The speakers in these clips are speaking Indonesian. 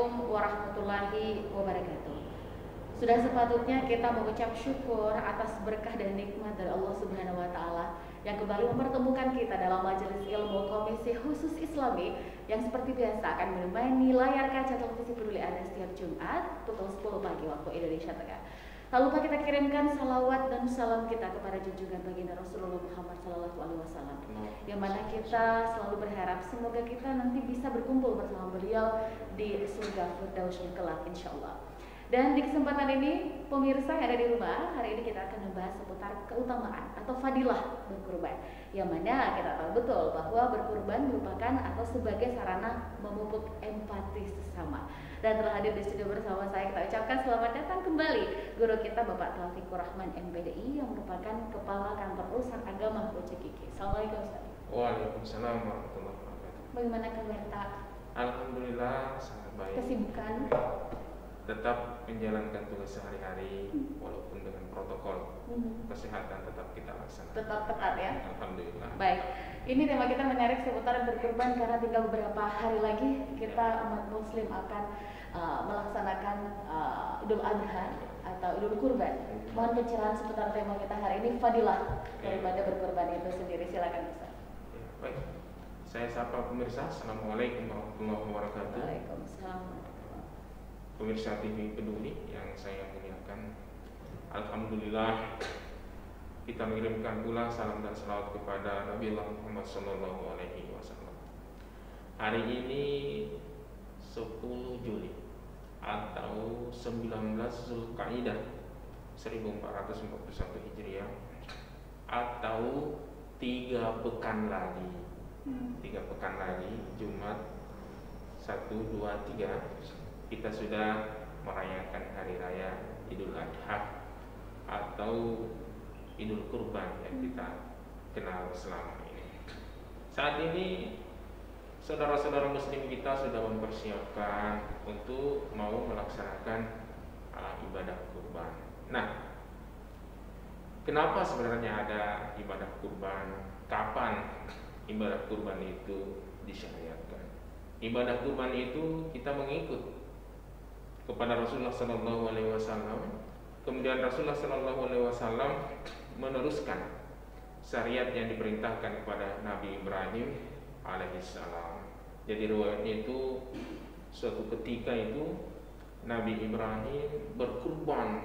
Assalamualaikum warahmatullahi wabarakatuh. Sudah sepatutnya kita mengucap syukur atas berkah dan nikmat dari Allah Subhanahu wa taala yang kembali mempertemukan kita dalam majelis ilmu Komisi Khusus Islami yang seperti biasa akan menemani layar kaca televisi peduli Anda setiap Jumat pukul 10 pagi waktu Indonesia Tengah. Tak lupa kita kirimkan salawat dan salam kita kepada junjungan baginda Rasulullah Muhammad SAW, yang mana kita selalu berharap semoga kita nanti bisa berkumpul bersama beliau di surga Firdaus yang kelak insyaallah. Dan di kesempatan ini, pemirsa yang ada di rumah, hari ini kita akan membahas seputar keutamaan atau fadilah berkurban. Yang mana kita tahu betul bahwa berkurban merupakan atau sebagai sarana memupuk empati sesama. Dan telah hadir di studio bersama saya, kita ucapkan selamat datang kembali guru kita Bapak Taufikur Rahman MPDI yang merupakan Kepala Kantor Urusan Agama UCKIK. Assalamualaikum Ustaz. Waalaikumsalam warahmatullahi wabarakatuh. Bagaimana kabar Tak? Alhamdulillah sangat baik. Kesibukan? Tetap menjalankan tugas sehari-hari walaupun dengan protokol kesehatan tetap kita laksanakan. Tetap ketat ya? Alhamdulillah. Baik, ini tema kita menarik seputar berkurban karena tinggal beberapa hari lagi kita umat muslim akan melaksanakan Idul Adha atau Idul Kurban. Mohon pencerahan seputar tema kita hari ini, fadilah daripada berkurban itu sendiri. Silakan Ustaz. Ya, baik. Saya sapa pemirsa. Assalamualaikum warahmatullahi wabarakatuh. Waalaikumsalam. Pemirsa TV Peduli yang saya muliakan, alhamdulillah kita mengirimkan pula salam dan salawat kepada Nabi Muhammad SAW. Hari ini 10 Juli atau 19 Zulkaidah 1441 Hijriah atau 3 pekan lagi. 3 pekan lagi Jumat 1, 2, 3 kita sudah merayakan hari raya Idul Adha atau Idul Kurban yang kita kenal selama ini. Saat ini saudara-saudara muslim kita sudah mempersiapkan untuk mau melaksanakan ibadah kurban. Nah, kenapa sebenarnya ada ibadah kurban? Kapan ibadah kurban itu disyariatkan? Ibadah kurban itu kita mengikut kepada Rasulullah Sallallahu Alaihi Wasallam. Kemudian Rasulullah Sallallahu Alaihi Wasallam meneruskan syariat yang diperintahkan kepada Nabi Ibrahim alaihissalam. Jadi riwayatnya itu suatu ketika itu Nabi Ibrahim berkurban,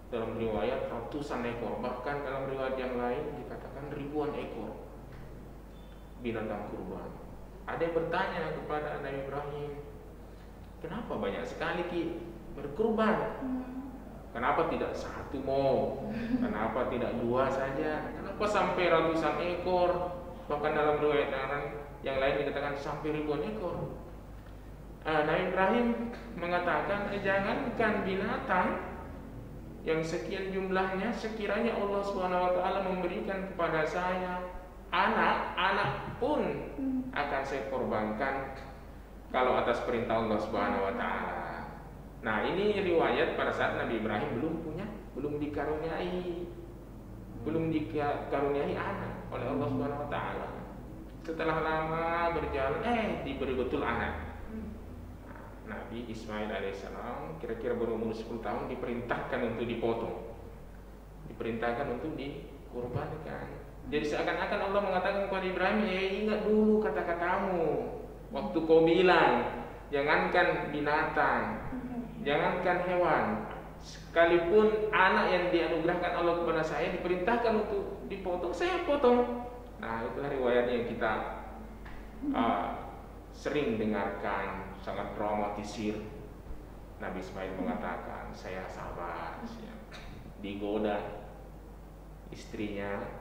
dalam riwayat ratusan ekor, bahkan dalam riwayat yang lain dikatakan ribuan ekor binatang kurban. Ada yang bertanya kepada Nabi Ibrahim, kenapa banyak sekali Ki berkurban? Kenapa tidak satu mau? Kenapa tidak 2 saja? Kenapa sampai ratusan ekor? Bahkan dalam riwayat yang lain dikatakan sampai ribuan ekor. Nabi Ibrahim mengatakan, jangankan binatang yang sekian jumlahnya, sekiranya Allah SWT memberikan kepada saya anak pun akan saya korbankan kalau atas perintah Allah Subhanahu wa taala. Nah, ini riwayat pada saat Nabi Ibrahim belum dikaruniai anak oleh Allah Subhanahu wa taala. Setelah lama berjalan diberi betul anak. Nabi Ismail alaihissalam kira-kira berumur 10 tahun diperintahkan untuk dipotong. Diperintahkan untuk dikurbankan. Jadi seakan-akan Allah mengatakan kepada Ibrahim, ingat dulu kata-katamu waktu kau bilang jangankan binatang, jangankan hewan, sekalipun anak yang dianugerahkan Allah kepada saya diperintahkan untuk dipotong, saya potong. Nah, itulah riwayatnya yang kita sering dengarkan, sangat traumatisir. Nabi Ismail mengatakan, saya sabar, digoda istrinya,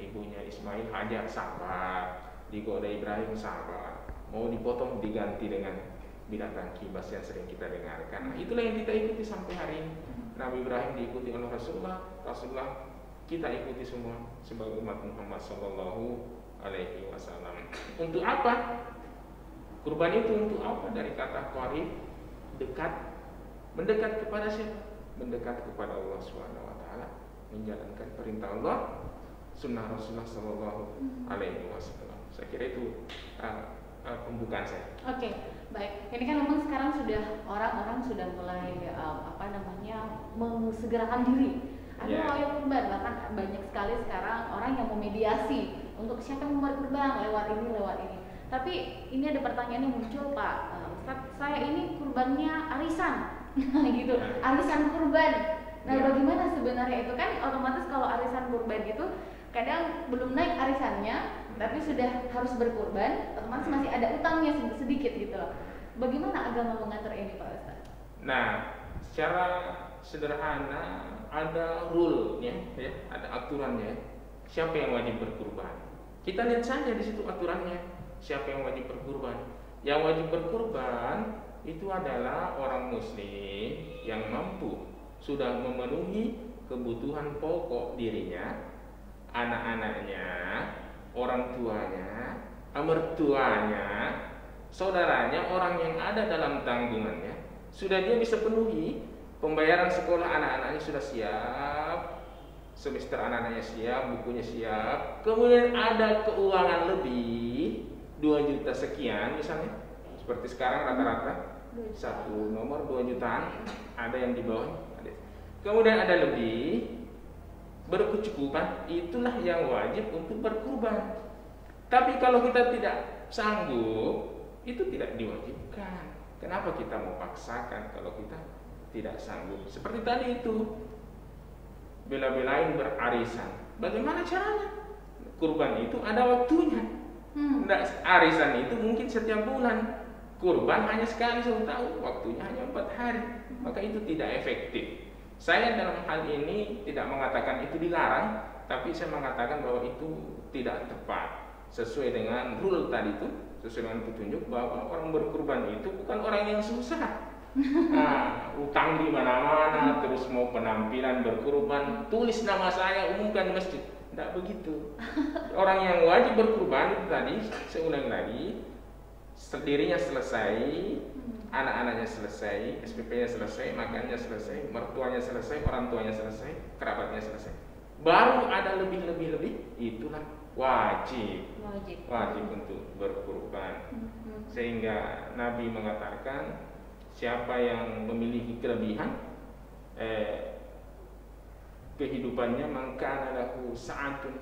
ibunya Ismail Hajar sabar, digoda Ibrahim sabar, mau dipotong diganti dengan binatang kibas yang sering kita dengarkan. Nah, itulah yang kita ikuti sampai hari ini. Nabi Ibrahim diikuti oleh Rasulullah kita ikuti semua sebagai umat Muhammad Sallallahu Alaihi Wasallam. Untuk apa? Kurban itu untuk apa? Dari kata qarib, dekat. Mendekat kepada siapa? Mendekat kepada Allah Subhanahu Wa Taala, menjalankan perintah Allah, sunnah Rasulullah Sallallahu Alaihi Wasallam. Saya kira itu pembukaan saya. Oke, baik. Ini kan memang sekarang sudah orang-orang sudah mulai mensegerakan diri. Ada yang kurban, bahkan banyak sekali sekarang orang yang memediasi untuk siapa yang mau kurban lewat ini. Tapi ini ada pertanyaan yang muncul, Pak. Ustaz, saya ini kurbannya arisan, gitu. Arisan kurban. Nah, bagaimana sebenarnya itu kan otomatis kalau arisan kurban itu kadang belum naik arisannya, tapi sudah harus berkurban, otomatis masih ada utangnya sedikit gitu loh. Bagaimana agama mengatur ini, Pak Ustaz? Nah, secara sederhana ada rule-nya, ya, ada aturannya. Siapa yang wajib berkurban? Kita lihat saja di situ aturannya. Siapa yang wajib berkurban? Yang wajib berkurban itu adalah orang Muslim yang mampu, sudah memenuhi kebutuhan pokok dirinya, anak-anaknya, orang tuanya, mertuanya, saudaranya, orang yang ada dalam tanggungannya, sudah dia bisa penuhi. Pembayaran sekolah anak-anaknya sudah siap, semester anak-anaknya siap, bukunya siap. Kemudian ada keuangan lebih 2 juta sekian misalnya, seperti sekarang rata-rata satu nomor 2 jutaan, ada yang di bawah. Kemudian ada lebih, berkecukupan, itulah yang wajib untuk berkurban. Tapi kalau kita tidak sanggup, itu tidak diwajibkan. Kenapa kita mau paksakan kalau kita tidak sanggup? Seperti tadi itu, bela-belain berarisan. Bagaimana caranya? Kurban itu ada waktunya. Arisan itu mungkin setiap bulan. Kurban hanya sekali setahun, waktunya hanya 4 hari. Maka itu tidak efektif. Saya dalam hal ini tidak mengatakan itu dilarang, tapi saya mengatakan bahwa itu tidak tepat. Sesuai dengan rule tadi itu, sesuai dengan petunjuk bahwa orang berkurban itu bukan orang yang susah. Nah, utang di mana-mana, terus mau penampilan berkurban, tulis nama saya, umumkan di masjid. Tidak begitu. Orang yang wajib berkurban itu tadi, saya ulangi lagi, dirinya selesai, anak-anaknya selesai, SPP-nya selesai, makannya selesai, mertuanya selesai, orang tuanya selesai, kerabatnya selesai. Baru ada lebih, itulah wajib untuk berkurban. Sehingga Nabi mengatakan, siapa yang memiliki kelebihan kehidupannya, maka lahu sa'atun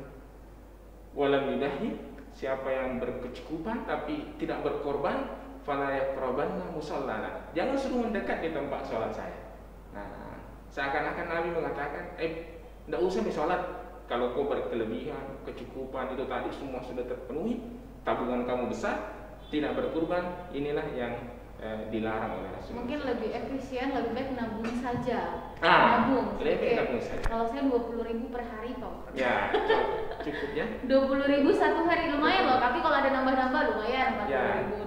walam yudahi, siapa yang berkecukupan tapi tidak berkorban, fala yaqrabanna musallana, jangan suruh mendekat di tempat sholat saya. Nah, seakan-akan Nabi mengatakan, tidak usah nih sholat kalau kau berkelebihan, kecukupan itu tadi semua sudah terpenuhi, tabungan kamu besar, tidak berkurban, inilah yang dilarang oleh Rasulullah. Mungkin lebih efisien, lebih baik nabung saja. Nabung saja. Kalau saya 20.000 per hari, Pak. Ya, cukup ya. 20.000 satu hari lumayan loh. Tapi kalau ada nambah-nambah lumayan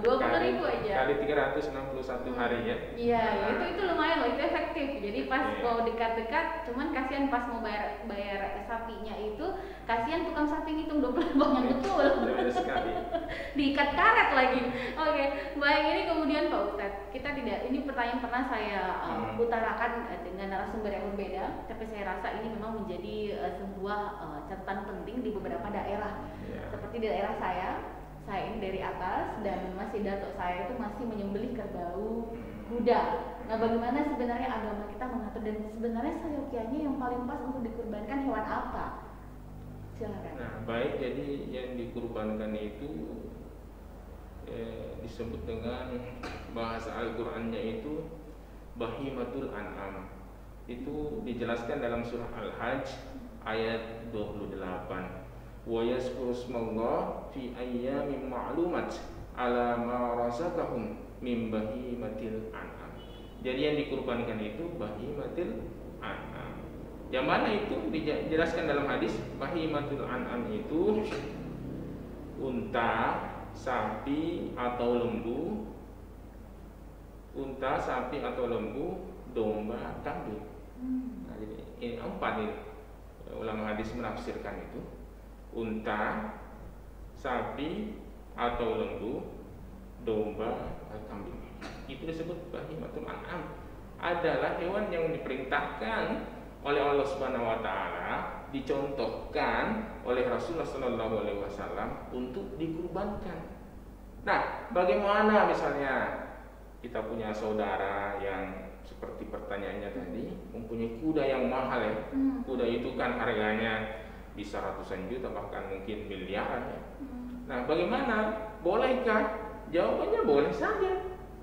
40.000. 20.000 aja. Kali 361 hari ya. Iya, itu lumayan loh. Itu efektif. Jadi pas mau dekat-dekat, cuman kasihan pas mau bayar sapinya itu, kasihan tukang sapi ngitung 20 yang betul. Sekali. Diikat karet lagi. Oke, baik, ini kemudian Pak Ustadz, kita tidak, ini pertanyaan pernah saya utarakan dengan narasumber yang berbeda, tapi saya rasa ini memang menjadi sebuah catatan penting di beberapa daerah. Seperti di daerah saya ini dari atas, dan masih datuk saya itu masih menyembelih kerbau kuda. Nah, bagaimana sebenarnya agama kita mengatur, dan sebenarnya sayokianya yang paling pas untuk dikurbankan hewan apa? Silakan. Nah, baik, jadi yang dikurbankan itu disebut dengan bahasa Al-Qur'annya itu bahimatul an'am. Itu dijelaskan dalam surah Al-Hajj ayat 28. Wa yazkuru smallah fi ayyamin ma'lumat ala ma razaqahum min bahimatil an'am. Jadi yang dikurbankan itu bahimatil an'am. Yang mana itu dijelaskan dalam hadis, bahimatul an'am itu unta, sapi atau lembu, domba, kambing. Nah, jadi ini 4 ini ulama hadis menafsirkan itu: unta, sapi atau lembu, domba, kambing. Itu disebut bahimatul an'am. Adalah hewan yang diperintahkan oleh Allah Subhanahu wa taala, dicontohkan oleh Rasulullah sallallahu alaihi wasallam untuk dikurbankan. Nah, bagaimana misalnya kita punya saudara yang seperti pertanyaannya tadi, mempunyai kuda yang mahal ya. Kuda itu kan harganya bisa ratusan juta, bahkan mungkin miliaran ya. Nah, bagaimana? Bolehkah? Jawabannya boleh saja.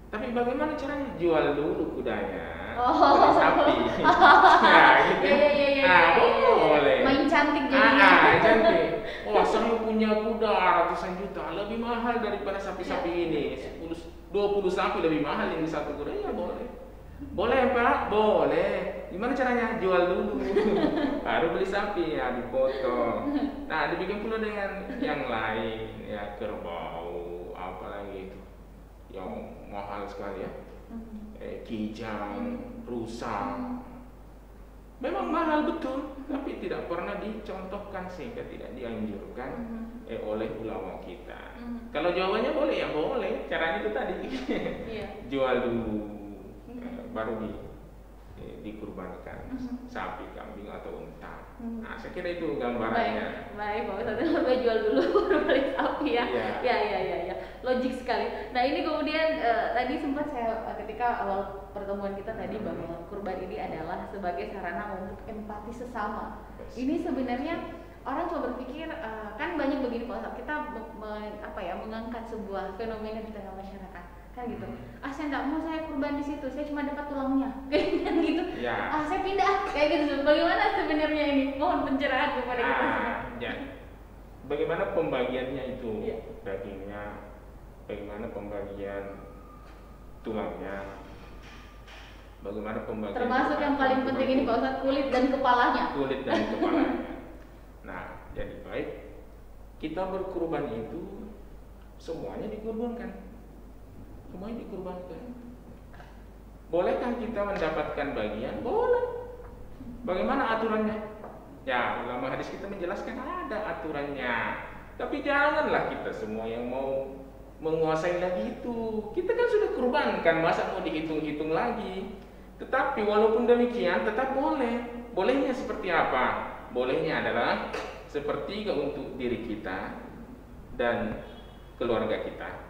Tapi bagaimana caranya? Jual dulu kudanya, beli sapi. Nah, gitu. Boleh. Main cantik jadinya. Cantik. Wah, saya punya kuda ratusan juta, lebih mahal daripada sapi-sapi ini. 20 sapi lebih mahal ini satu kuda. Ya boleh. Boleh Pak? Boleh. Gimana caranya? Jual dulu. Baru beli sapi ya, dipotong. Nah, dibikin pula dengan yang lain ya, kerbau, apalagi itu yang mahal sekali ya. Kijang, rusa. Memang mahal betul, tapi tidak pernah dicontohkan sehingga tidak dianjurkan oleh ulama kita. Kalau jawabannya boleh ya boleh. Caranya itu tadi. Jual dulu. Baru dikurbankan sapi, kambing atau unta. Nah, saya kira itu gambarannya. Baik, Pak Ustadz, lebih jual dulu baru beli sapi ya. Ya. Logik sekali. Nah, ini kemudian tadi sempat saya ketika awal pertemuan kita tadi bahwa kurban ini adalah sebagai sarana untuk empati sesama. Ini sebenarnya orang coba berpikir kan banyak begini Pak Ustadz, kita mengangkat sebuah fenomena di tengah masyarakat. Kan gitu. Saya enggak mau saya kurban di situ, saya cuma dapat tulangnya. Kayak gitu. Ya. Saya pindah kayak gitu. Bagaimana sebenarnya ini? Mohon pencerahan kepada kita semua. Ya. Bagaimana pembagiannya itu? Dagingnya, bagaimana pembagian tulangnya? Bagaimana pembagian? Termasuk yang paling penting ini Pak Ustadz, kulit dan kepalanya. Kulit dan kepalanya. Nah, jadi baik kita berkurban itu semuanya dikurbankan. Semuanya dikurbankan. Bolehkah kita mendapatkan bagian? Boleh. Bagaimana aturannya? Ya, ulama hadis kita menjelaskan ada aturannya. Tapi janganlah kita semua yang mau menguasai lagi itu. Kita kan sudah kurbankan, masa mau dihitung-hitung lagi? Tetapi walaupun demikian tetap boleh. Bolehnya seperti apa? Bolehnya adalah sepertiga untuk diri kita dan keluarga kita,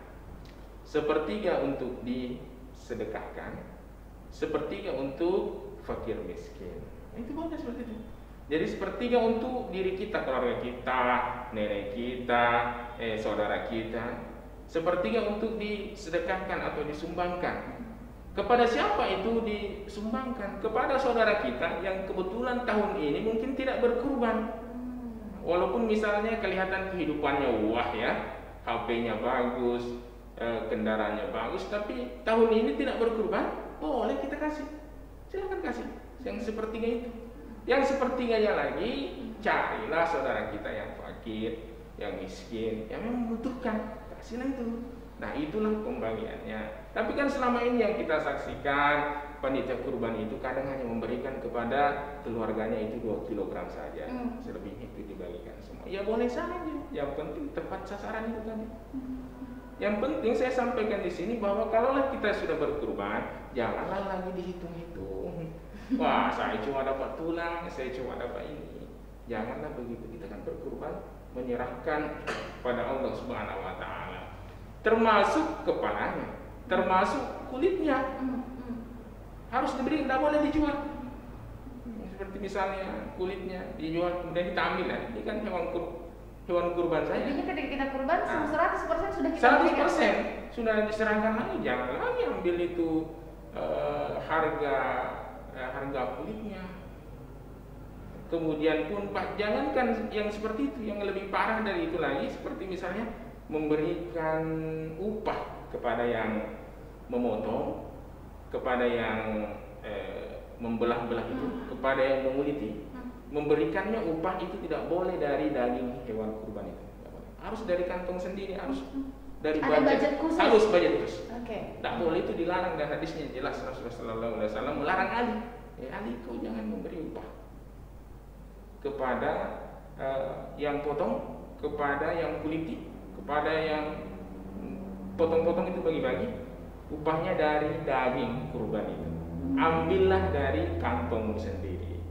sepertiga untuk disedekahkan, sepertiga untuk fakir miskin. Itu boleh seperti itu. Jadi sepertiga untuk diri kita, keluarga kita, nenek kita, saudara kita. Sepertiga untuk disedekahkan atau disumbangkan. Kepada siapa itu disumbangkan? Kepada saudara kita yang kebetulan tahun ini mungkin tidak berkurban. Walaupun misalnya kelihatan kehidupannya wah ya, HP-nya bagus, kendaraannya bagus, tapi tahun ini tidak berkurban, boleh kita kasih. Silakan kasih yang sepertiga itu. Yang sepertiganya lagi, carilah saudara kita yang fakir, yang miskin, yang memang membutuhkan, kasihlah itu. Nah, itulah pembagiannya. Tapi kan selama ini yang kita saksikan, panitia kurban itu kadang hanya memberikan kepada keluarganya itu 2 kilogram saja. Selebihnya itu dibagikan semua. Ya boleh saja, yang penting tepat sasaran itu tadi. Yang penting saya sampaikan di sini bahwa kalaulah kita sudah berkurban, janganlah lagi dihitung-hitung. Wah, saya cuma dapat tulang, saya cuma dapat ini. Janganlah begitu. Kita kan berkurban menyerahkan pada Allah Subhanahu wa taala. Termasuk kepalanya, termasuk kulitnya. Harus diberi, tidak boleh dijual. Seperti misalnya kulitnya dijual kemudian diambil ya. Ini kan hewan kurban saya. Jadi ketika kita kurban 100% sudah kita 100% sudah diserahkan lagi. Jangan lagi ambil itu harga kulitnya. Kemudian pun jangankan yang seperti itu, yang lebih parah dari itu lagi, seperti misalnya memberikan upah kepada yang memotong, kepada yang membelah-belah itu, kepada yang menguliti. Memberikannya upah itu tidak boleh dari daging hewan kurban itu. Harus dari kantong sendiri, harus dari budget khusus. Harus budget khusus. Tidak boleh, itu dilarang, dan hadisnya jelas Rasulullah SAW melarang Ali. Ali, kau jangan memberi upah kepada yang potong, kepada yang kuliti, kepada yang potong-potong itu bagi-bagi. Upahnya dari daging kurban itu. Ambillah dari kantong sendiri.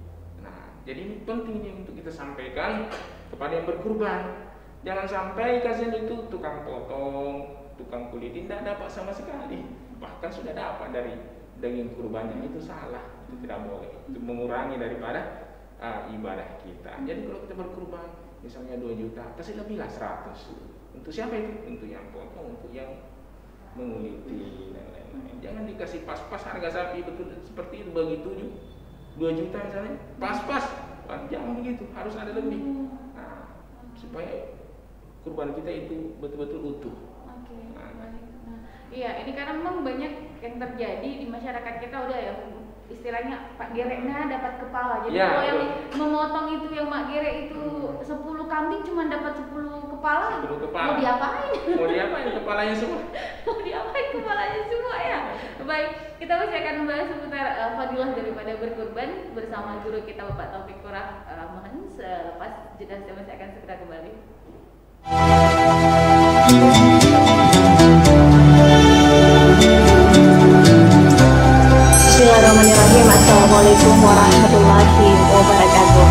Jadi ini penting ini untuk kita sampaikan kepada yang berkurban. Jangan sampai kasihan itu tukang potong, tukang kulit tidak dapat sama sekali, bahkan sudah dapat dari daging kurbannya. Itu salah, itu tidak boleh, itu mengurangi daripada ibadah kita. Jadi kalau kita berkurban misalnya 2 juta, kasih lebihlah 100. Untuk siapa itu? Untuk yang potong, untuk yang menguliti dan lain-lain. Jangan dikasih pas-pas harga sapi betul seperti itu, begitu 2 juta misalnya, pas-pas. Jangan begitu, harus ada lebih. Nah, supaya kurban kita itu betul-betul utuh. Iya, ini karena memang banyak yang terjadi di masyarakat kita, udah ya istilahnya Pak Gereknya dapat kepala. Jadi kalau yang memotong itu yang Mak Gerek itu 10 kambing cuma dapat 10 kepala. 10 kepala. Mau diapain? Mau diapain kepalanya semua? Mau diapain kepalanya semua ya? Baik, kita masih akan membahas seputar fadilah daripada berkurban bersama guru kita Bapak Taufik Qurrah. Mohon selepas jeda saya masih akan segera kembali. Bismillahirrahmanirrahim. Assalamualaikum warahmatullahi wabarakatuh.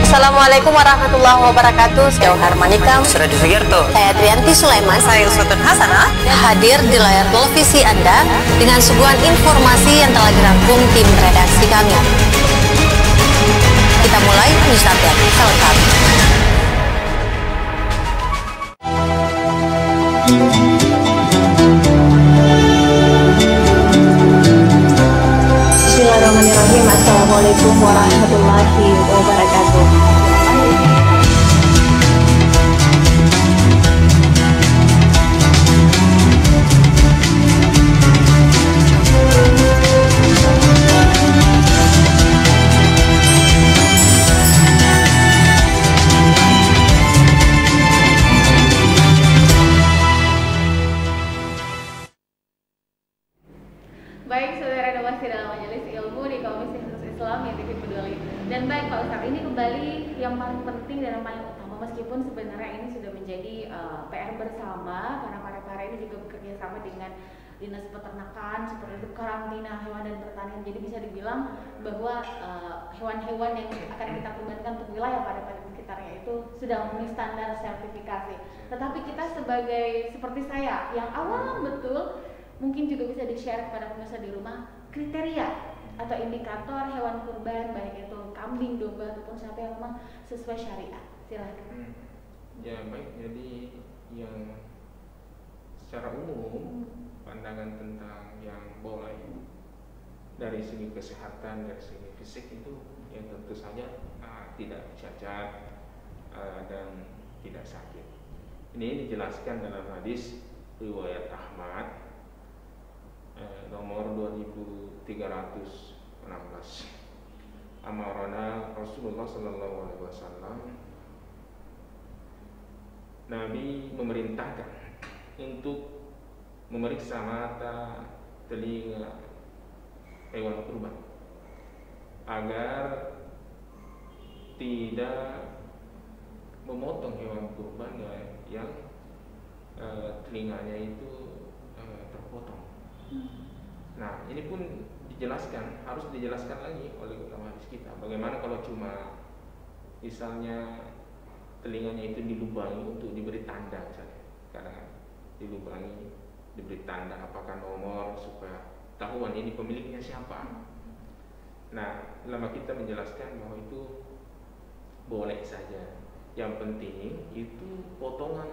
Assalamualaikum warahmatullahi wabarakatuh. Saya Harmanikam, Suradi Sugiarto, saya Trianti Sulaiman, saya Sultan Hasanah, hadir di layar televisi Anda dengan suguhan informasi yang telah dirangkum tim redaksi kami. Kita mulai news update selengkapnya. Bismillahirrahmanirrahim. Assalamualaikum warahmatullahi wabarakatuh. Baik, saudara, ada masih dalam majelis ilmu di Komisi Khusus Islam yang Peduli. Dan baik Pak Ustadz, ini kembali yang paling penting dan yang paling utama, meskipun sebenarnya ini sudah menjadi PR bersama karena para ini juga bekerja sama dengan Dinas Peternakan seperti itu, karantina hewan dan pertanian. Jadi bisa dibilang bahwa hewan-hewan yang akan kita kurbankan untuk wilayah pada sekitarnya itu sudah memenuhi standar sertifikasi. Tetapi kita seperti saya yang awam betul, mungkin juga bisa di-share kepada pemirsa di rumah kriteria atau indikator hewan kurban, baik itu kambing, domba ataupun sapi yang memang sesuai syariat. Silakan. Ya baik, jadi yang secara umum pandangan tentang yang boleh dari segi kesehatan, dari segi fisik itu yang tentu saja tidak cacat dan tidak sakit. Ini dijelaskan dalam hadis riwayat Ahmad nomor 2316. Amarana Rasulullah sallallahu alaihi wasallam, Nabi memerintahkan untuk memeriksa mata, telinga hewan kurban agar tidak memotong hewan kurban yang telinganya itu terpotong. Nah, ini pun harus dijelaskan lagi oleh ulama hadis kita. Bagaimana kalau cuma misalnya telinganya itu dilubangi untuk diberi tanda misalnya, karena dilubangi diberi tanda apakah nomor supaya tahuan ini pemiliknya siapa. Nah, ulama kita menjelaskan bahwa itu boleh saja. Yang penting itu potongan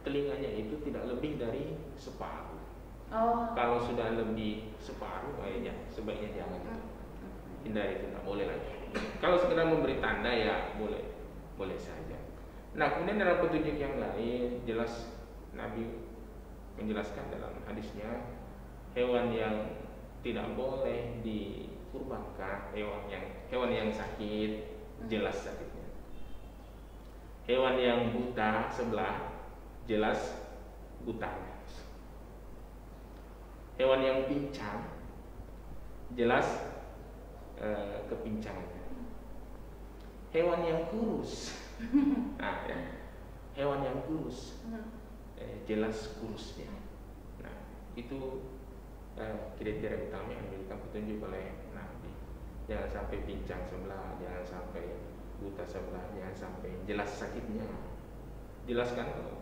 telinganya itu tidak lebih dari separuh. Kalau sudah lebih separuh, sebaiknya jangan itu. Hindari, itu tidak boleh lagi. Kalau sekedar memberi tanda ya boleh saja. Nah, kemudian dalam petunjuk yang lain jelas Nabi menjelaskan dalam hadisnya hewan yang tidak boleh dikurbankan, hewan yang sakit, jelas sakitnya. Hewan yang buta sebelah, jelas butanya. Hewan yang pincang, jelas kepincangannya. Hewan yang kurus, hewan yang kurus, jelas kurusnya. Nah, itu kriteria utama yang diberikan petunjuk oleh Nabi. Jangan sampai pincang sebelah, jangan sampai buta sebelah, jangan sampai jelas sakitnya. Jelaskan kalau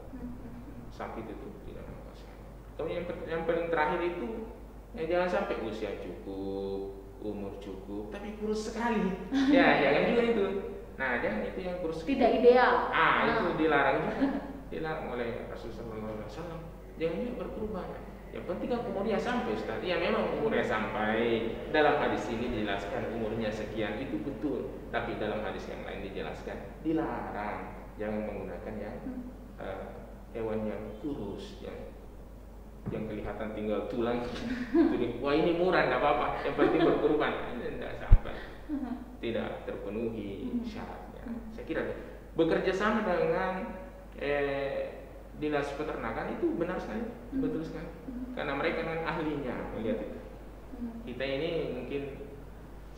sakit itu tidak masalah. Kemudian yang paling terakhir itu jangan sampai usia cukup, umur cukup, tapi kurus sekali. Ya, jangan juga itu. Nah, jangan itu yang kurus. Tidak ideal. Itu dilarang juga. Dilarang oleh Rasulullah SAW. Jangan juga berkurban. Yang penting kan umurnya sampai, Ustaz. Ya, memang umurnya sampai. Dalam hadis ini dijelaskan umurnya sekian, itu betul. Tapi dalam hadis yang lain dijelaskan dilarang. Jangan menggunakan yang hewan yang kurus, yang kelihatan tinggal tulang. Wah, ini murah, tidak apa-apa. Yang penting berkurban. Tidak sampai, tidak terpenuhi syaratnya. Saya kira bekerja sama dengan dinas peternakan itu benar sekali, betul sekali. Karena mereka kan ahlinya melihat itu. Kita ini mungkin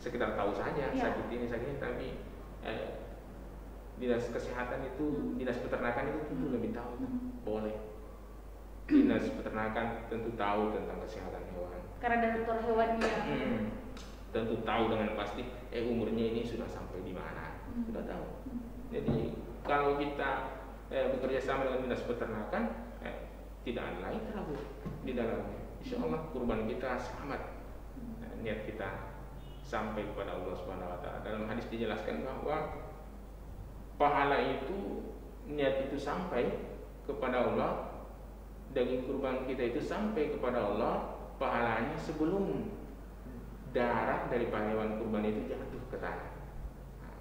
sekedar tahu saja sakit ini, tapi dinas kesehatan itu, dinas peternakan itu tentu lebih tahu. Boleh. Dinas peternakan tentu tahu tentang kesehatan hewan. Karena ada dokter hewannya. Tentu tahu dengan pasti umurnya ini sudah sampai di mana, sudah tahu. Jadi kalau kita bekerja sama dengan dinas peternakan, tidak ada lagi ragu di dalamnya. Insya Allah kurban kita selamat. Niat kita sampai kepada Allah Subhanahu Wa Taala. Dalam hadis dijelaskan bahwa pahala itu, niat itu sampai kepada Allah, daging kurban kita itu sampai kepada Allah, pahalanya sebelum darah dari hewan kurban itu jatuh ke tanah.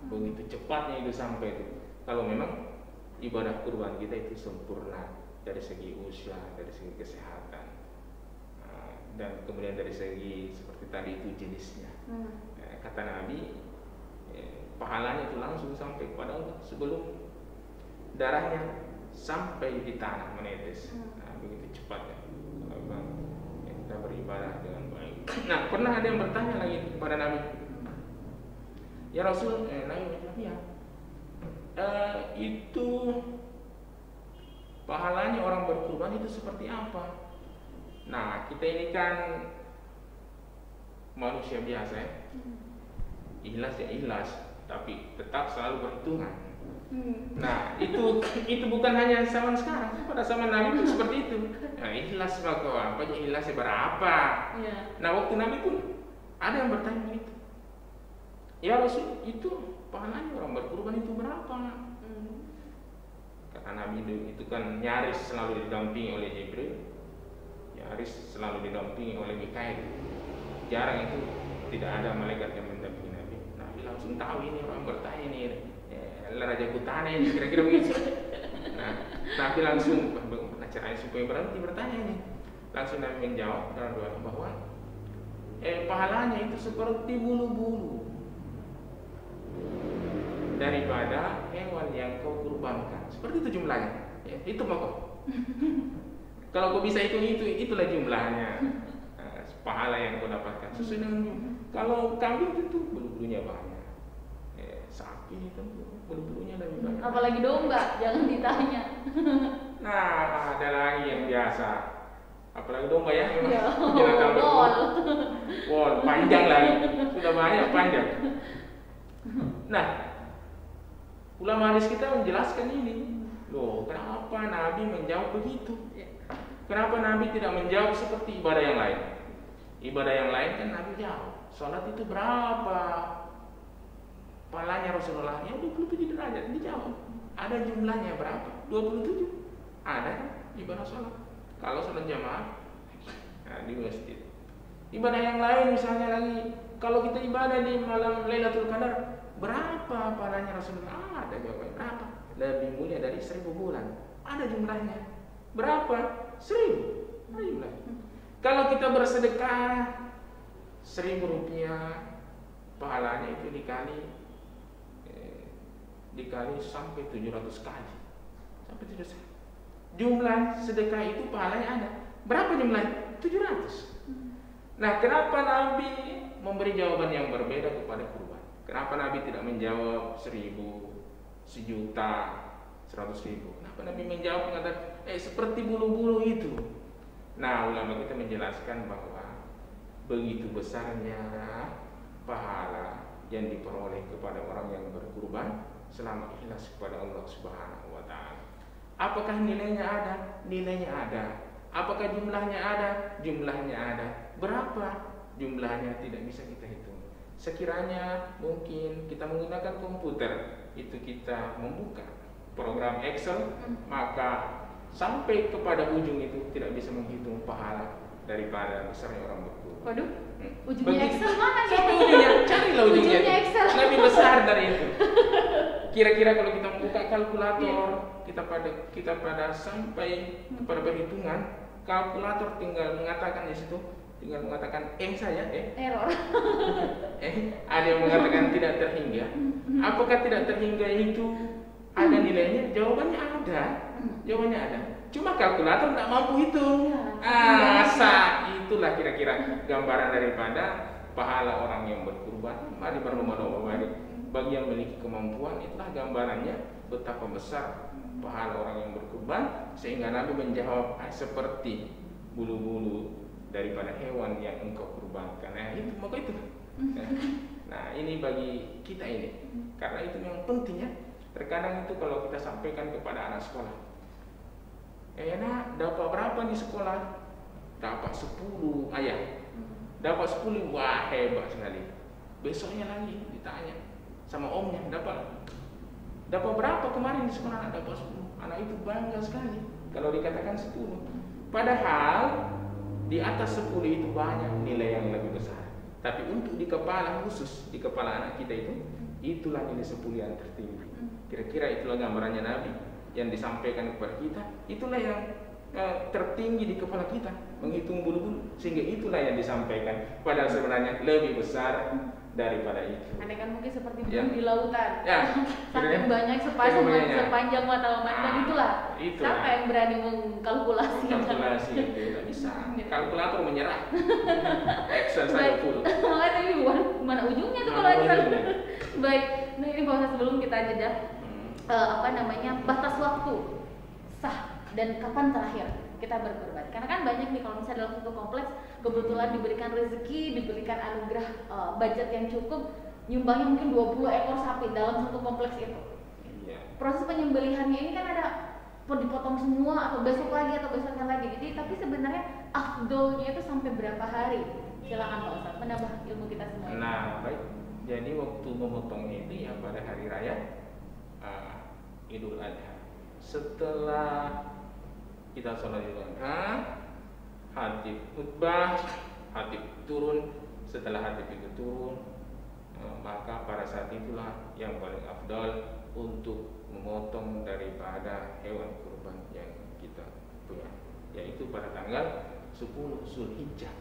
Begitu cepatnya itu sampai itu. Kalau memang ibadah kurban kita itu sempurna dari segi usia, dari segi kesehatan, dan kemudian dari segi seperti tadi itu jenisnya. Kata Nabi, pahalanya itu langsung sampai kepada Allah sebelum darahnya sampai di tanah menetes. Begitu cepatnya kalau memang kita beribadah dengan baik. Nah, pernah ada yang bertanya lagi kepada Nabi, ya Rasul, Nabi ya, itu pahalanya orang berkurban itu seperti apa? Nah, kita ini kan manusia biasa ya. Ikhlas ya ikhlas, tapi tetap selalu berhitungan. Nah, itu bukan hanya zaman sekarang, pada zaman Nabi pun seperti itu. Nah, ikhlas maka apa? Ikhlasnya berapa? Nah, waktu Nabi pun ada yang bertanya begitu. Ya Rasul, itu pahalanya orang berkurban itu berapa? Kata Nabi itu kan nyaris selalu didampingi oleh Jibril, nyaris selalu didampingi oleh Mikail. Jarang itu tidak ada malaikat yang mendampingi Nabi. Nabi langsung tahu ini orang bertanya ini, Raja Kutana ini kira-kira begitu. Nah, Nabi langsung Gimana caranya supaya berhenti bertanya ini? Langsung Nabi menjawab dalam doa bahwa pahalanya itu seperti bulu-bulu daripada hewan yang kau kurbankan. Seperti itu jumlahnya. Ya, itu kok. Kalau kau bisa hitung itulah jumlahnya. Pahala yang kau dapatkan sesuai dengan kalau kambing itu bulu-bulunya banyak. Sapi itu bulu-bulunya lebih banyak. Apalagi domba, jangan ditanya. Nah, ada lagi yang biasa. Apalagi domba ya, wol panjang lagi, sudah banyak panjang. Nah, ulama hadis kita menjelaskan ini. Loh, kenapa Nabi menjawab begitu? Kenapa Nabi tidak menjawab seperti ibadah yang lain? Ibadah yang lain kan Nabi jawab. Sholat itu berapa? Pahalanya Rasulullah ya 27 derajat. Dijawab. Ada jumlahnya berapa? 27. Ada kan ibadah sholat. Kalau sholat jamaah di masjid. Ibadah yang lain misalnya lagi, kalau kita ibadah di malam Lailatul Qadar, berapa pahalanya Rasulullah? Ada jawabannya. Berapa? Lebih mulia dari 1000 bulan. Ada jumlahnya. Berapa? 1000. Ada jumlahnya. Kalau kita bersedekah 1000 rupiah, pahalanya itu dikali sampai 700 kali. Sampai 700. Jumlah sedekah itu pahalanya ada. Berapa jumlahnya? 700. Nah, kenapa Nabi memberi jawaban yang berbeda kepada kurban? Kenapa Nabi tidak menjawab 1000, 1.000.000, 100.000? Kenapa Nabi menjawab mengatakan seperti bulu-bulu itu? Nah, ulama kita menjelaskan bahwa begitu besarnya pahala yang diperoleh kepada orang yang berkurban selama ikhlas kepada Allah Subhanahu wa taala. Apakah nilainya ada? Nilainya ada. Apakah jumlahnya ada? Jumlahnya ada. Berapa? Jumlahnya tidak bisa kita hitung. Sekiranya mungkin kita menggunakan komputer, itu kita membuka program Excel, maka sampai kepada ujung itu tidak bisa menghitung pahala daripada besarnya orang berkurban. Waduh, ujungnya Excel mana ya? Ujungnya, carilah ujungnya Excel. lebih besar dari itu. Kira-kira kalau kita membuka kalkulator, kita pada sampai kepada perhitungan, kalkulator tinggal mengatakan di situ, tinggal mengatakan saja, error. Ada yang mengatakan tidak terhingga. Apakah tidak terhingga itu ada nilainya? Jawabannya ada. Jawabannya ada. Cuma kalkulator tidak mampu hitung. Itulah kira-kira gambaran daripada pahala orang yang berkurban. Mari berlomba-lomba, mari. Bagi yang memiliki kemampuan, itulah gambarannya betapa besar pahala orang yang berkurban, sehingga Nabi menjawab seperti bulu-bulu daripada hewan yang engkau kurbankan. Nah, itu maka itu. Nah, ini bagi kita ini. Karena itu memang pentingnya. Terkadang itu kalau kita sampaikan kepada anak sekolah, nak dapat berapa di sekolah? Dapat 10 ayat. Dapat 10, wah hebat sekali. Besoknya lagi ditanya sama omnya, dapat berapa kemarin di sekolah? Dapat 10. Anak itu bangga sekali kalau dikatakan 10. Padahal di atas 10 itu banyak nilai yang lebih besar. Tapi untuk di kepala khusus, di kepala anak kita itu, itulah nilai 10 yang tertinggi. Kira-kira itulah gambarannya Nabi yang disampaikan kepada kita. Itulah yang tertinggi di kepala kita, menghitung bulu-bulu, sehingga itulah yang disampaikan. Padahal sebenarnya lebih besar daripada itu. Aneh kan mungkin seperti burung di lautan. Saking banyak sepanjang mata memandang itulah. Siapa yang berani mengkalkulasi? Kalkulasi itu tidak bisa. Kalkulator menyerah. Excel saya full. Tapi mana ujungnya tuh kalau Excel? Baik. Nah, ini Pak Ustaz, sebelum kita jeda, batas waktu sah dan kapan terakhir kita berkorban. Karena kan banyak nih kalau misalnya dalam satu kompleks kebetulan diberikan rezeki, diberikan anugerah budget yang cukup, nyumbangnya mungkin 20 ekor sapi dalam satu kompleks itu. Proses penyembelihannya ini kan ada dipotong semua atau besok lagi atau besoknya lagi. Jadi tapi sebenarnya afdolnya itu sampai berapa hari? Silakan Pak Ustaz, menambah ilmu kita semua. Nah, baik. Jadi waktu memotong ini ya pada hari raya Idul Adha. Setelah kita sholat Idul Adha, khatib khutbah, khatib turun. Setelah khatib itu turun, maka pada saat itulah yang paling afdal untuk memotong daripada hewan kurban yang kita yaitu pada tanggal 10 Zulhijjah,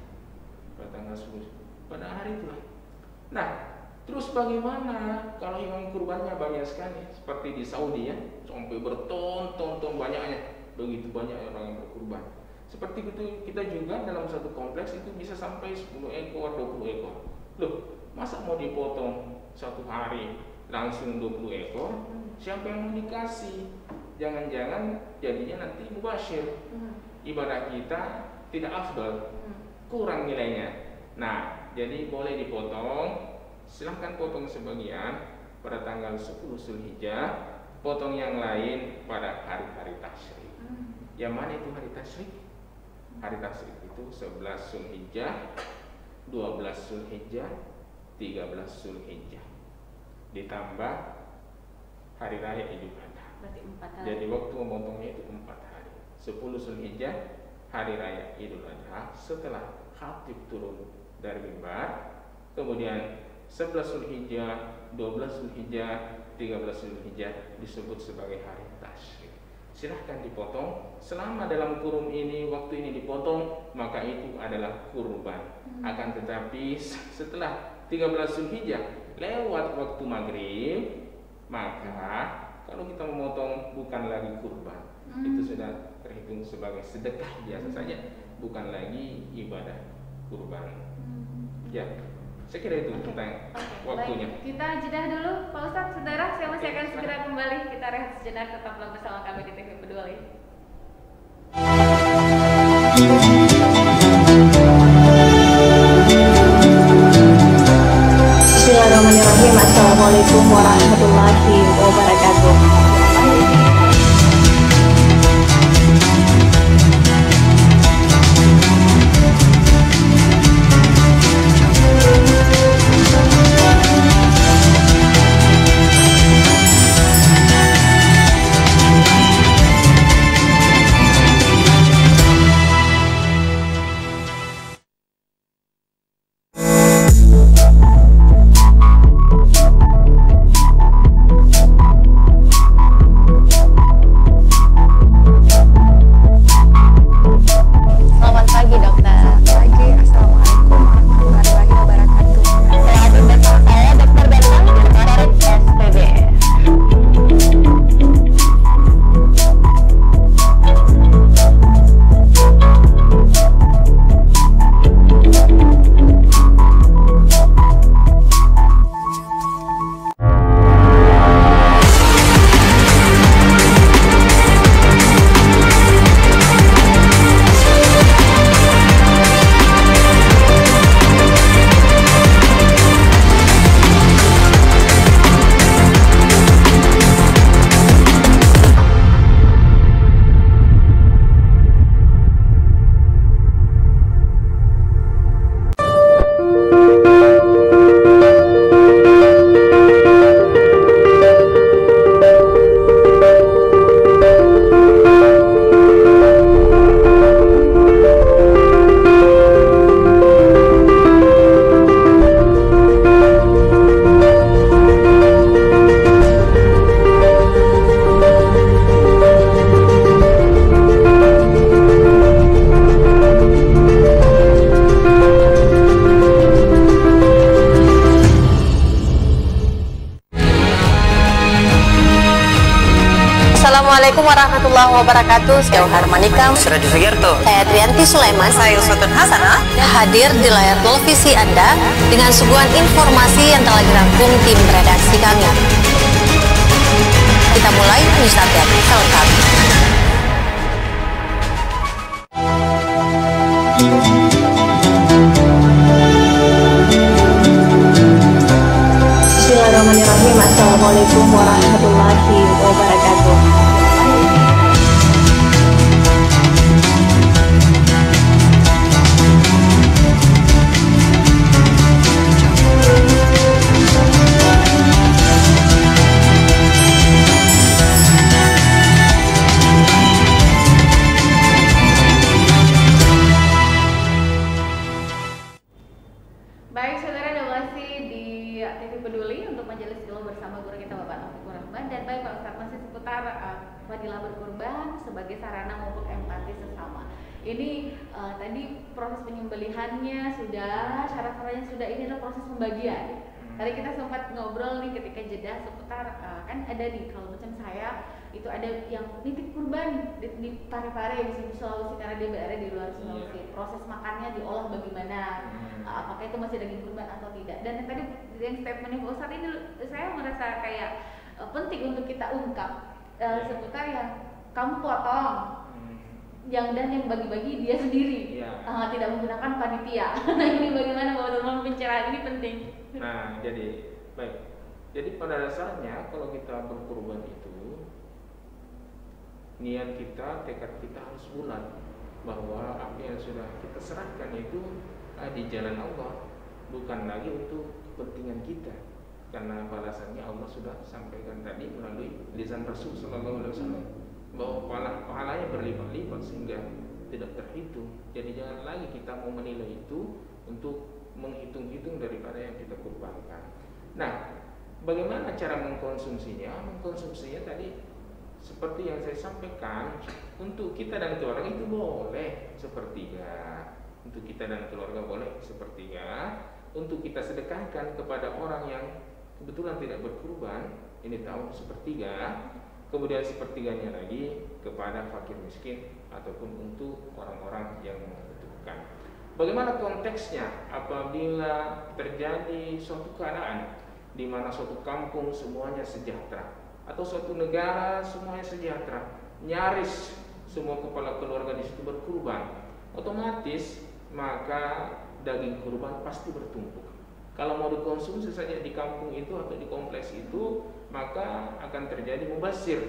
pada tanggal 10 pada hari itulah. Nah, terus bagaimana kalau hewan kurbannya banyak sekali seperti di Saudi ya, sampai berton-ton banyaknya, begitu banyak orang yang berkurban. Seperti itu kita juga dalam satu kompleks itu bisa sampai 10 ekor, 20 ekor. Loh, masa mau dipotong satu hari langsung 20 ekor? Siapa yang mau dikasih? Jangan-jangan jadinya nanti mubasyir. Ibadah kita tidak afdal, kurang nilainya. Nah, jadi boleh dipotong. Silahkan potong sebagian pada tanggal 10 Zulhijjah, potong yang lain pada hari-hari tasyrik. Yang mana itu hari tasyrik? Hari tasyrik itu 11 Zulhijjah, 12 Zulhijjah, 13 Zulhijjah, ditambah hari raya Idul Adha. Berarti 4 hari. Jadi waktu memotongnya itu 4 hari. 10 Zulhijjah, hari raya Idul Adha, setelah khatib turun dari mimbar. Kemudian 11 Zulhijjah, 12 Zulhijjah, 13 Zulhijjah disebut sebagai hari tasyrik. Silahkan dipotong. Selama dalam kurun ini, waktu ini dipotong, maka itu adalah kurban. Akan tetapi setelah 13 Zulhijjah lewat waktu maghrib, maka kalau kita memotong bukan lagi kurban, itu sudah terhitung sebagai sedekah biasa saja, bukan lagi ibadah kurban. Ya, saya kira itu tentang waktunya. Baik, kita jeda dulu Pak Ustadz, saudara. Saya masih akan segera kembali. Kita rehat sejenak, tetaplah bersama kami di TV Peduli. Bismillahirrahmanirrahim. Assalamualaikum warahmatullahi wabarakatuh. Assalamualaikum warahmatullahi wabarakatuh. Saya Harmanikam, Suradi Sugierto, saya Trianti Sulaiman, saya Uswatun Hasanah, hadir di layar televisi Anda dengan suguhan informasi yang telah dirangkum tim redaksi kami. Kita mulai news update selengkapnya. Bismillahirrahmanirrahim. Assalamualaikum warahmatullahi wabarakatuh. Baik saudara, ada masih di di TV Peduli untuk Majelis Ilmu bersama guru kita Bapak Taufikur Rahman. Dan baik Pak Ustadz, masih seputar fadilah berkurban sebagai sarana memupuk empati sesama. Ini tadi proses penyembelihannya sudah, syarat-syaratnya sudah, ini adalah proses pembagian. Tadi kita sempat ngobrol nih ketika jeda seputar kan ada nih, kalau macam saya itu ada yang nitip kurban di Parepare di Sulawesi karena dia berada di luar Sulawesi. Proses makannya diolah bagaimana, apakah itu masih daging kurban atau tidak. Dan yang tadi yang statementnya Pak Ustadz ini saya merasa kayak penting untuk kita ungkap seputar yang kamu potong yang dan yang bagi-bagi dia sendiri, tidak menggunakan panitia. Nah ini bagaimana Bapak dalam pencerahan ini penting. Nah jadi baik, jadi pada dasarnya kalau kita berkurban itu niat kita, tekad kita harus bulat bahwa apa yang sudah kita serahkan itu di jalan Allah, bukan lagi untuk kepentingan kita, karena balasannya Allah sudah sampaikan tadi melalui lisan Rasul Sallallahu Alaihi Wasallam bahwa pahalanya berlipat-lipat sehingga tidak terhitung. Jadi jangan lagi kita mau menilai itu untuk menghitung-hitung daripada yang kita kurbankan. Nah, bagaimana cara mengkonsumsinya? Mengkonsumsinya tadi seperti yang saya sampaikan, untuk kita dan keluarga itu boleh sepertiga, untuk kita dan keluarga boleh sepertiga, untuk kita sedekahkan kepada orang yang kebetulan tidak berkurban, ini tahun sepertiga. Kemudian sepertiganya lagi kepada fakir miskin ataupun untuk orang-orang yang membutuhkan. Bagaimana konteksnya apabila terjadi suatu keadaan di mana suatu kampung semuanya sejahtera atau suatu negara semuanya sejahtera, nyaris semua kepala keluarga di situ berkurban, otomatis maka daging kurban pasti bertumpuk. Kalau mau dikonsumsi saja di kampung itu atau di kompleks itu, maka akan terjadi mubazir,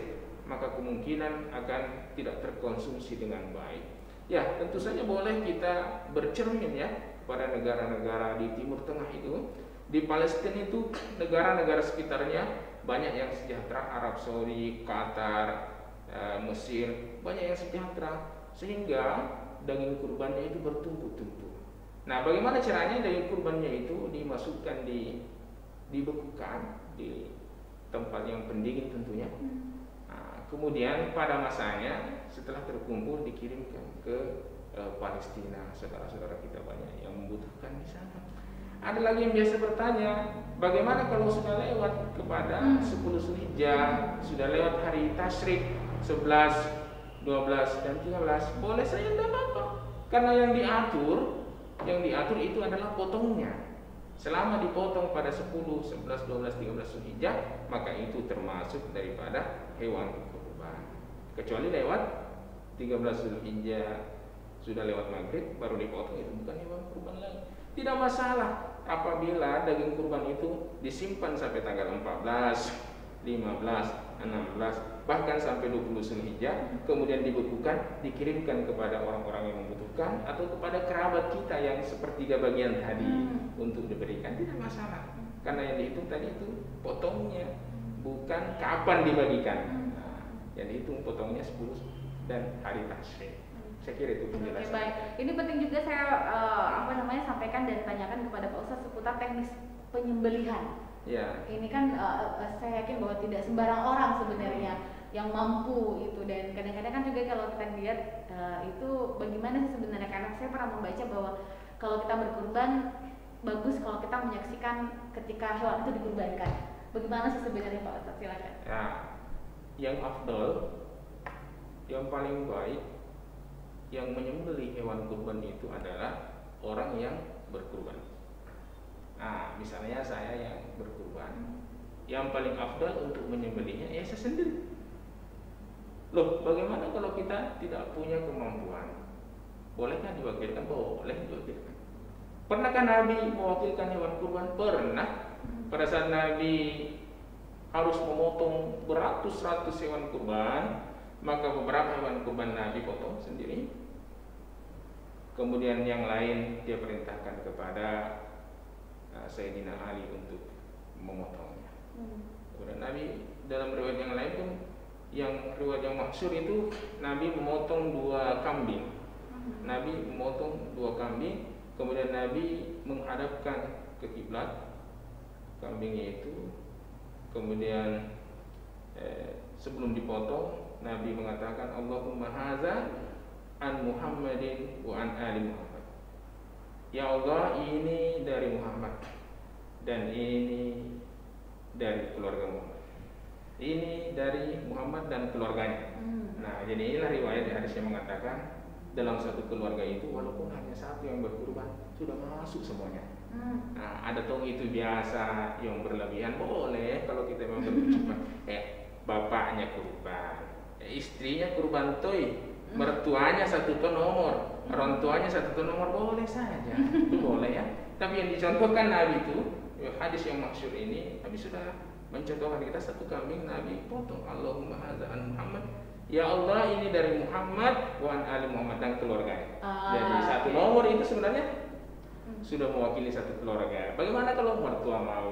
maka kemungkinan akan tidak terkonsumsi dengan baik. Ya, tentu saja boleh kita bercermin ya pada negara-negara di Timur Tengah itu. Di Palestina itu negara-negara sekitarnya banyak yang sejahtera, Arab Saudi, Qatar, Mesir, banyak yang sejahtera, sehingga daging kurbannya itu bertumpuk-tumpuk. Nah, bagaimana caranya daging kurbannya itu dimasukkan dibekukan di tempat yang pendingin tentunya. Nah, kemudian pada masanya setelah terkumpul dikirimkan ke Palestina. Saudara-saudara kita banyak yang membutuhkan di sana. Ada lagi yang biasa bertanya, bagaimana kalau sudah lewat kepada 10 Zulhijjah, sudah lewat hari Tasyrik 11, 12 dan 13, boleh saya tidak apa-apa. Karena yang diatur itu adalah potongnya. Selama dipotong pada 10, 11, 12, 13 Zulhijjah, maka itu termasuk daripada hewan kurban. Kecuali lewat 13 Zulhijjah sudah lewat maghrib baru dipotong, itu bukan hewan kurban lagi. Tidak masalah apabila daging kurban itu disimpan sampai tanggal 14, 15, 16, bahkan sampai 20 Zulhijjah, kemudian dibekukan, dikirimkan kepada orang-orang yang membutuhkan atau kepada kerabat kita yang sepertiga bagian tadi untuk diberikan, tidak masalah. Karena yang dihitung tadi itu potongnya, bukan kapan dibagikan. Nah, yang dihitung potongnya 10 dan hari Tasyrik. Saya kira itu penjelasan. Oke, baik. Ini penting juga saya sampaikan dan tanyakan kepada Pak Ustadz seputar teknis penyembelihan. Ya. Ini kan saya yakin bahwa tidak sembarang orang sebenarnya yang mampu itu, dan kadang-kadang kan juga kalau kita lihat itu bagaimana sih sebenarnya, karena saya pernah membaca bahwa kalau kita berkurban bagus kalau kita menyaksikan ketika hewan itu dikurbankan. Bagaimana sih sebenarnya Pak Ustadz, silakan. Ya, yang afdal, yang paling baik, yang menyembelih hewan kurban itu adalah orang yang berkurban. Nah, misalnya saya yang berkurban, yang paling afdal untuk menyembelihnya ya saya sendiri. Loh, bagaimana kalau kita tidak punya kemampuan? Bolehkah diwakilkan? Boleh diwakilkan. Pernahkah Nabi mewakilkan hewan kurban? Pernah. Pada saat Nabi harus memotong beratus-ratus hewan kurban, maka beberapa hewan kurban Nabi potong sendiri. Kemudian yang lain dia perintahkan kepada Sayyidina Ali untuk memotongnya. Kemudian Nabi dalam riwayat yang lain pun, yang riwayat yang masyhur itu Nabi memotong 2 kambing. Nabi memotong 2 kambing, kemudian Nabi menghadapkan ke kiblat, kambingnya itu. Kemudian sebelum dipotong, Nabi mengatakan, Allahumma hadza an Muhammadin wa an ali Muhammad. Ya Allah, ini dari Muhammad dan ini dari keluarga Muhammad. Ini dari Muhammad dan keluarganya. Nah, jadi inilah riwayat hadis yang mengatakan dalam satu keluarga itu walaupun hanya satu yang berkurban sudah masuk semuanya. Nah, ada tong itu biasa yang berlebihan boleh kalau kita memang berkurban. Bapaknya kurban, istrinya kurban toy, mertuanya satu ton nomor, orang tuanya satu ton nomor boleh saja, itu boleh ya. Tapi yang dicontohkan Nabi itu hadis yang masyhur ini, Nabi sudah mencontohkan kita satu kambing Nabi potong, Allahumma hadza an Muhammad. Ya Allah, ini dari Muhammad wa an ali Muhammad dan keluarganya. Jadi satu nomor itu sebenarnya sudah mewakili satu keluarga. Bagaimana kalau mertua mau,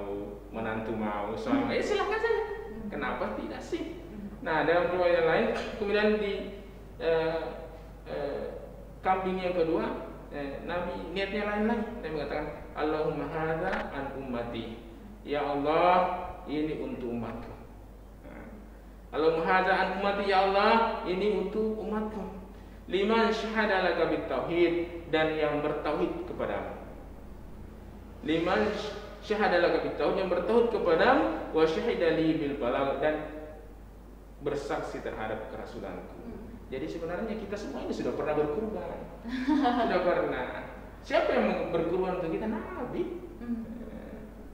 menantu mau, suami silakan saja. Kenapa tidak sih? Nah, dalam riwayat yang lain, kemudian di kambing yang kedua, Nabi niatnya lain lagi. Nabi mengatakan, Allahumma hadza an ummati. Ya Allah, ini untuk umatku. Allahumma hadza an ummati, ya Allah, ini untuk umatku. Liman syahada laka bitauhid, dan yang bertauhid kepadamu. Liman syahada laka bitauhid, yang bertauhid kepadamu, wa syahida li bil balagh, dan bersaksi terhadap kerasulanku. Jadi sebenarnya kita semua ini sudah pernah berkurban. Sudah pernah. Siapa yang berkurban untuk kita? Nabi.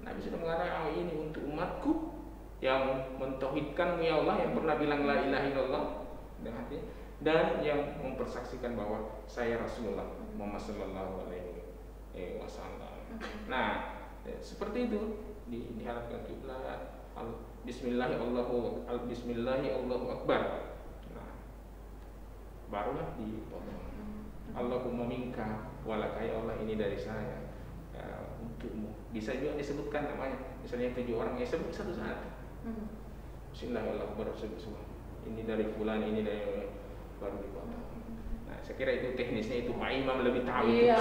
Nabi sudah mengatakan, oh, ini untuk umatku yang mentauhidkanmu ya Allah, yang pernah bilang la ilaha illallah dengan hati, dan yang mempersaksikan bahwa saya Rasulullah Muhammad sallallahu alaihi wasallam. Nah, seperti itu diharapkan kiblat Bismillahi Allahu Akbar. Nah, barulah dipotong. Allahumma minka walaka, ya Allah, ini dari saya untukmu. Bisa juga disebutkan namanya. Misalnya 7 orang, ya sebut satu-satu. Bismillahirrahmanirrahim. Ini dari fulan, ini dari, baru dipotong. Nah, saya kira itu teknisnya itu Pak Imam lebih tahu. Iya.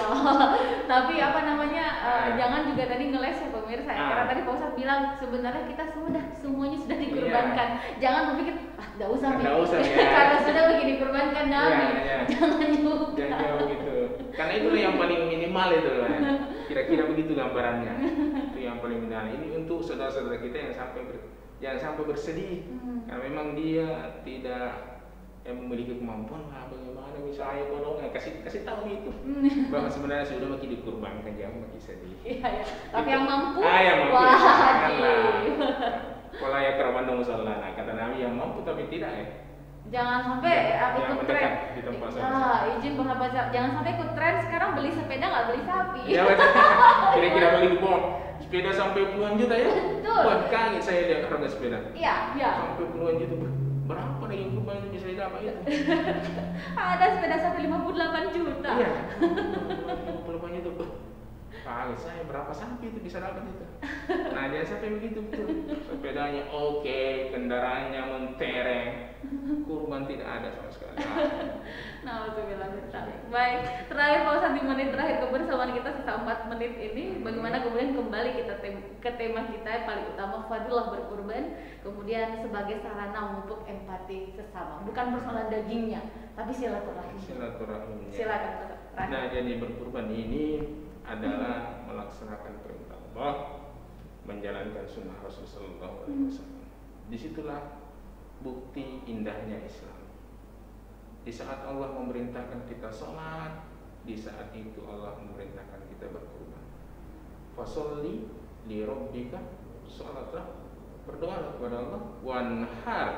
Tapi apa namanya, jangan juga tadi ngeles ya pemirsa. Karena tadi Pak Ustadz bilang sebenarnya kita semuanya sudah dikurbankan. Jangan berpikir enggak usah ya. Karena sudah begini dikurbankan Nabi. Jangan juga. Jangan gitu. Karena itulah yang paling minimal itu lah. Kira-kira begitu gambarannya. Itu yang paling minimal. Ini untuk saudara-saudara kita yang jangan sampai bersedih. Karena memang dia tidak memiliki kemampuan. Bagaimana misalnya kasih tahu gitu bahwa sebenarnya sudah makin dikurbankan, jangan makin sedih. Iya. Tapi yang mampu, wajib. Wala ya keraban musalla. Nah, kata Nabi yang mampu tapi tidak ya. Jangan sampai ikut tren. Di tempat Izin bersahabat. Jangan sampai ikut tren sekarang beli sepeda nggak beli sapi. Iya betul. Kira-kira beli sepeda sampai puluhan juta ya. Betul. Buat kaget saya lihat harga sepeda. Iya. Sampai puluhan juta. Berapa nih yang kurban bisa didapat itu? Ada sepeda sampai 58 juta. Iya. 58 juta. Kaget saya, berapa sapi itu bisa dapat itu? Nah, jangan sampai begitu betul. Sepedanya oke, kendaraannya mentereng, kurban tidak ada sama sekali. Nauzubillah. Baik, terakhir Pak Ustadz, di menit terakhir kebersamaan kita sisa 4 menit ini, bagaimana kemudian kembali kita ke tema kita yang paling utama, fadilah berkurban, kemudian sebagai sarana memupuk empati sesama, bukan persoalan dagingnya, tapi silaturahim. Silaturahimnya. Silakan Pak Ustadz. Nah, jadi berkurban ini adalah melaksanakan perintah Allah, menjalankan sunnah Rasulullah SAW. Disitulah bukti indahnya Islam. Di saat Allah memerintahkan kita sholat, di saat itu Allah memerintahkan kita berkurban. Fasolli li rabbika, sholatlah, berdoa kepada Allah, wanhar,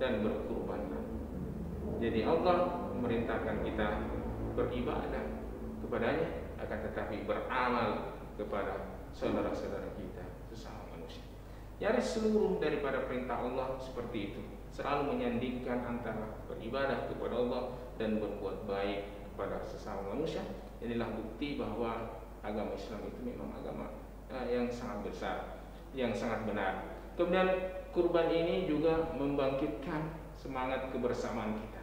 dan berkurbanlah. Jadi Allah memerintahkan kita beribadah kepadanya, akan tetapi beramal kepada saudara-saudara kita sesama manusia. Nyaris seluruh daripada perintah Allah seperti itu, selalu menyandingkan antara beribadah kepada Allah dan berbuat baik kepada sesama manusia. Inilah bukti bahwa agama Islam itu memang agama yang sangat besar, yang sangat benar. Kemudian kurban ini juga membangkitkan semangat kebersamaan kita.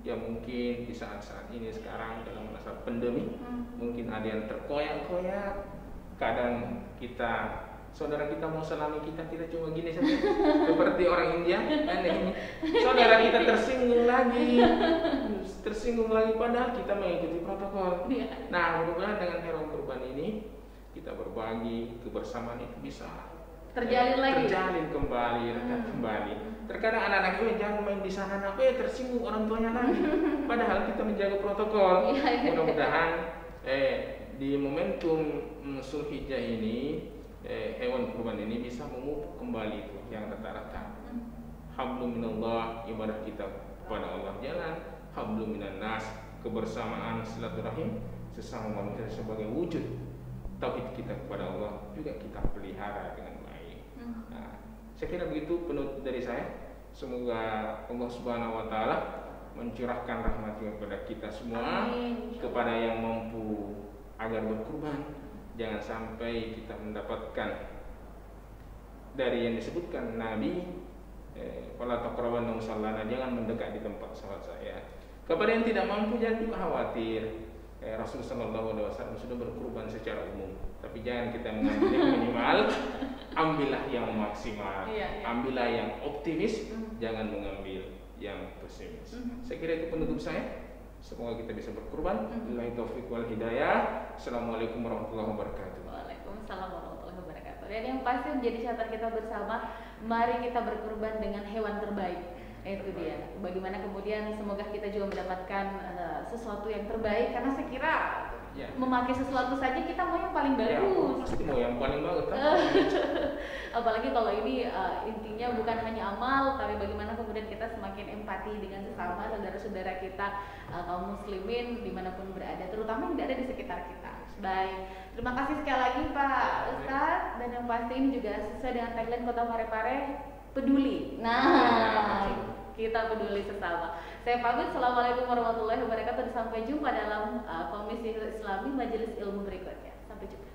Ya mungkin di saat-saat ini sekarang dalam masa pandemi, mungkin ada yang terkoyak-koyak. Kadang kita saudara kita mau salami kita cuma gini saja seperti orang India, aneh ini. Saudara kita tersinggung lagi padahal kita mengikuti protokol. Nah, mudah-mudahan dengan hewan kurban ini kita berbagi, kebersamaan itu bisa terjalin kembali, rekat kembali. Terkadang anak-anak ini jangan main di sana, tersinggung orang tuanya lagi. Padahal kita menjaga protokol. Mudah-mudahan di momentum Zulhijjah ini hewan kurban ini bisa memupuk kembali itu yang rata-rata. Hablum minallah, ibadah kita kepada Allah jalan. Hablum minan nas, kebersamaan silaturahim sesama manusia sebagai wujud tauhid kita kepada Allah juga kita pelihara dengan baik. Nah, saya kira begitu penutup dari saya. Semoga Allah Subhanahu wa taala mencurahkan rahmat-Nya kepada kita semua. Amin. Kepada yang mampu agar berkurban, jangan sampai kita mendapatkan dari yang disebutkan Nabi, wala taqrabanna musallana, jangan mendekat di tempat salat saya. Kepada yang tidak mampu jangan juga khawatir. Rasulullah SAW sudah berkurban secara umum, tapi jangan kita mengambil yang minimal, ambillah yang maksimal, ambillah yang optimis, jangan mengambil yang pesimis. Saya kira itu penutup saya. Semoga kita bisa berkurban. Billahi taufiq wal hidayah. Assalamualaikum warahmatullahi wabarakatuh. Waalaikumsalam warahmatullahi wabarakatuh. Dan yang pasti menjadi catatan kita bersama, mari kita berkurban dengan hewan terbaik. Itu dia. Bagaimana kemudian semoga kita juga mendapatkan sesuatu yang terbaik, karena saya kira memakai sesuatu saja kita mau yang paling bagus. Pasti mau yang paling bagus. Apalagi kalau ini intinya bukan hanya amal, tapi bagaimana kemudian kita semakin empati dengan sesama saudara-saudara kita kaum muslimin dimanapun berada, terutama yang ada di sekitar kita. Baik, terima kasih sekali lagi Pak Ustadz, dan yang pasti ini juga sesuai dengan tagline Kota Parepare, peduli. Nah, kita peduli sesama. Saya pamit. Assalamualaikum warahmatullahi wabarakatuh. Sampai jumpa dalam Komisi Islami Majelis Ilmu berikutnya. Sampai jumpa.